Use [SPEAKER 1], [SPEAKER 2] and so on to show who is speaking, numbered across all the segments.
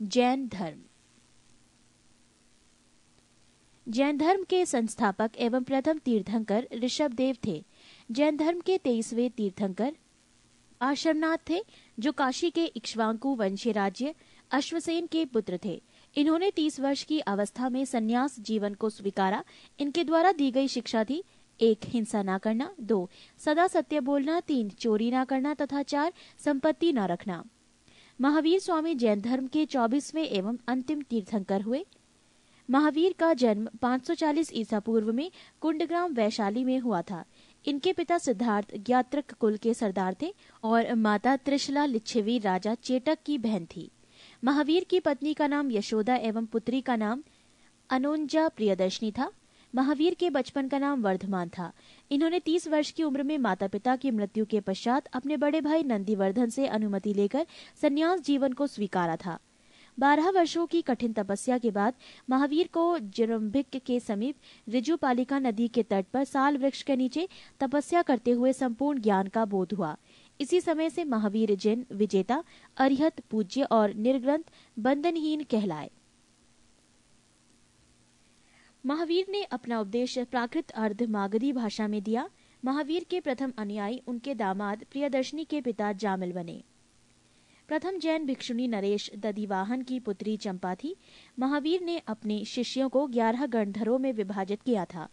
[SPEAKER 1] जैन धर्म। जैन धर्म के संस्थापक एवं प्रथम तीर्थंकर ऋषभदेव थे। जैन धर्म के 23वें तीर्थंकर आश्रमनाथ थे, जो काशी के इक्ष्वाकु वंशीय राज्य अश्वसेन के पुत्र थे। इन्होंने 30 वर्ष की अवस्था में संन्यास जीवन को स्वीकारा। इनके द्वारा दी गई शिक्षा थी: 1. हिंसा न करना, 2. सदा सत्य बोलना, 3. चोरी न करना तथा 4. संपत्ति न रखना। महावीर स्वामी जैन धर्म के 24वें एवं अंतिम तीर्थंकर हुए। महावीर का जन्म 540 ईसा पूर्व में कुंडग्राम वैशाली में हुआ था। इनके पिता सिद्धार्थ ज्ञात्रक कुल के सरदार थे और माता त्रिशला लिच्छवी राजा चेटक की बहन थी। महावीर की पत्नी का नाम यशोदा एवं पुत्री का नाम अनोंजा प्रियदर्शनी था। महावीर के बचपन का नाम वर्धमान था। इन्होंने 30 वर्ष की उम्र में माता पिता की मृत्यु के पश्चात अपने बड़े भाई नंदीवर्धन से अनुमति लेकर संन्यास जीवन को स्वीकारा था। 12 वर्षों की कठिन तपस्या के बाद महावीर को जरंभिक के समीप ऋजुपालिका नदी के तट पर साल वृक्ष के नीचे तपस्या करते हुए संपूर्ण ज्ञान का बोध हुआ। इसी समय से महावीर जिन विजेता, अरिहत, पूज्य और निर्ग्रंथ बंधनहीन कहलाए। महावीर ने अपना उपदेश प्राकृत अर्ध मागधी भाषा में दिया। महावीर के प्रथम अनुयायी उनके दामाद प्रियदर्शनी के पिता जामिल बने। प्रथम जैन भिक्षुणी नरेश दधिवाहन की पुत्री चंपा थी। महावीर ने अपने शिष्यों को 11 गंधर्वों में विभाजित किया था।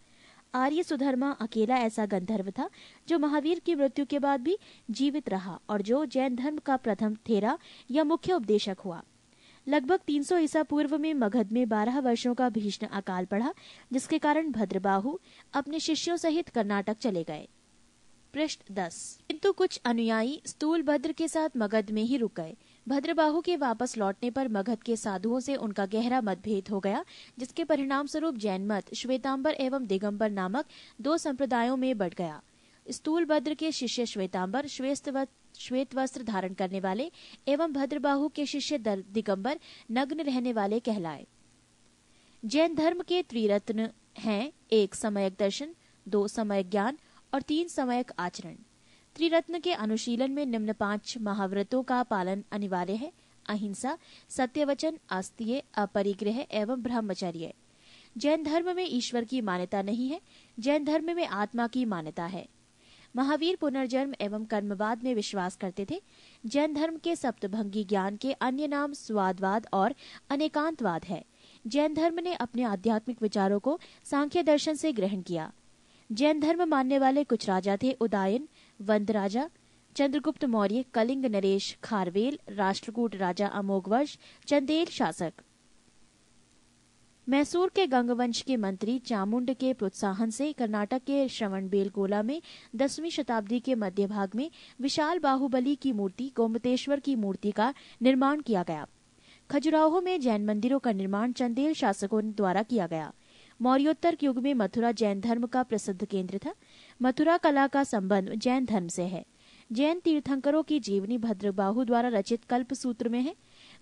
[SPEAKER 1] आर्य सुधर्मा अकेला ऐसा गंधर्व था जो महावीर की मृत्यु के बाद भी जीवित रहा और जो जैन धर्म का प्रथम थेरा या मुख्य उपदेशक हुआ। लगभग 300 ईसा पूर्व में मगध में 12 वर्षों का भीषण अकाल पड़ा, जिसके कारण भद्रबाहु अपने शिष्यों सहित कर्नाटक चले गए। पृष्ठ 10। किंतु कुछ अनुयायी स्थूलभद्र के साथ मगध में ही रुक गए। भद्रबाहु के वापस लौटने पर मगध के साधुओं से उनका गहरा मतभेद हो गया, जिसके परिणाम स्वरूप जैन मत श्वेतांबर एवं दिगंबर नामक 2 संप्रदायों में बढ़ गया। स्थूलभद्र के शिष्य श्वेतांबर श्वेत वस्त्र धारण करने वाले एवं भद्रबाहु के शिष्य दिगंबर नग्न रहने वाले कहलाए। जैन धर्म के त्रिरत्न हैं: 1. सम्यक दर्शन, 2. सम्यक ज्ञान और 3. सम्यक आचरण। त्रिरत्न के अनुशीलन में निम्न 5 महाव्रतों का पालन अनिवार्य है: अहिंसा, सत्यवचन, आस्तीय, अपरिग्रह एवं ब्रह्मचर्य। जैन धर्म में ईश्वर की मान्यता नहीं है। जैन धर्म में आत्मा की मान्यता है। महावीर पुनर्जन्म एवं कर्मवाद में विश्वास करते थे। जैन धर्म के सप्तभंगी ज्ञान के अन्य नाम स्वादवाद और अनेकांतवाद है। जैन धर्म ने अपने आध्यात्मिक विचारों को सांख्य दर्शन से ग्रहण किया। जैन धर्म मानने वाले कुछ राजा थे: उदयन, वंद राजा, चंद्रगुप्त मौर्य, कलिंग नरेश खारवेल, राष्ट्रकूट राजा अमोघवर्ष, चंदेल शासक। मैसूर के गंगवंश के मंत्री चामुंड के प्रोत्साहन से कर्नाटक के श्रवणबेलगोला में 10वीं शताब्दी के मध्य भाग में विशाल बाहुबली की मूर्ति गोमतेश्वर की मूर्ति का निर्माण किया गया। खजुराहो में जैन मंदिरों का निर्माण चंदेल शासकों द्वारा किया गया। मौर्योत्तर युग में मथुरा जैन धर्म का प्रसिद्ध केंद्र था। मथुरा कला का संबंध जैन धर्म से है। जैन तीर्थंकरों की जीवनी भद्रबाहु द्वारा रचित कल्पसूत्र में है।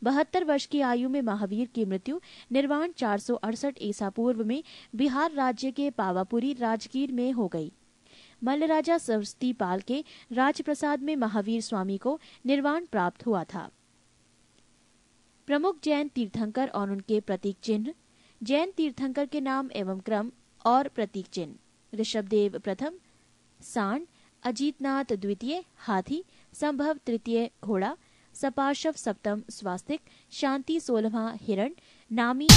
[SPEAKER 1] 72 वर्ष की आयु में महावीर की मृत्यु निर्वाण 468 ईसा पूर्व में बिहार राज्य के पावापुरी राजगीर में हो गई। मल्ल राजा सरस्वती पाल के राजप्रसाद में महावीर स्वामी को निर्वाण प्राप्त हुआ था। प्रमुख जैन तीर्थंकर और उनके प्रतीक चिन्ह। जैन तीर्थंकर के नाम एवं क्रम और प्रतीक चिन्ह: ऋषभदेव प्रथम सांड, अजीतनाथ द्वितीय हाथी, संभव तृतीय घोड़ा, सपार्शव सप्तम स्वास्तिक, शांति 16वां हिरण, नामी